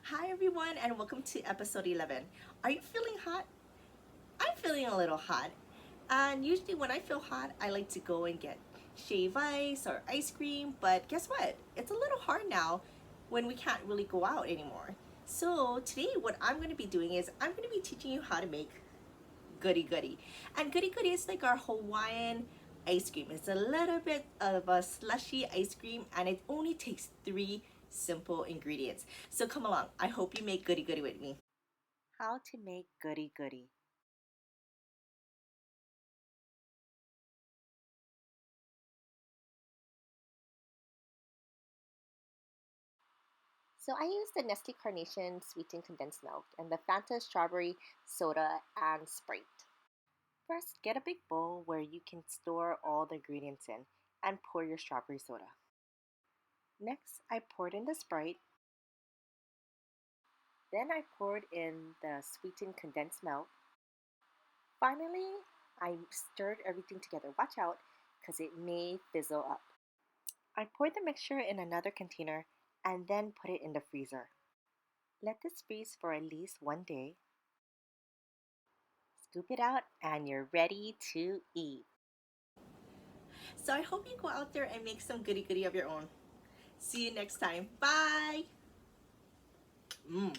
Hi everyone and welcome to episode 11. Are you feeling hot? I'm feeling a little hot. And usually when I feel hot, I like to go and get shave ice or ice cream, but guess what? It's a little hard now when we can't really go out anymore. So today what I'm going to be doing is I'm going to be teaching you how to make guri guri. And guri guri is like our Hawaiian ice cream. It's a little bit of a slushy ice cream and it only takes 3 simple ingredients. So come along. I hope you make guri guri with me. How to make guri guri. So I use the Nestle Carnation sweetened condensed milk and the Fanta strawberry soda and Sprite. First, get a big bowl where you can store all the ingredients in and pour your strawberry soda. Next, I poured in the Sprite. Then I poured in the sweetened condensed milk. Finally, I stirred everything together. Watch out, because it may fizzle up. I poured the mixture in another container and then put it in the freezer. Let this freeze for at least 1 day. Scoop it out and you're ready to eat. So I hope you go out there and make some goody goody of your own. See you next time. Bye! Mmm.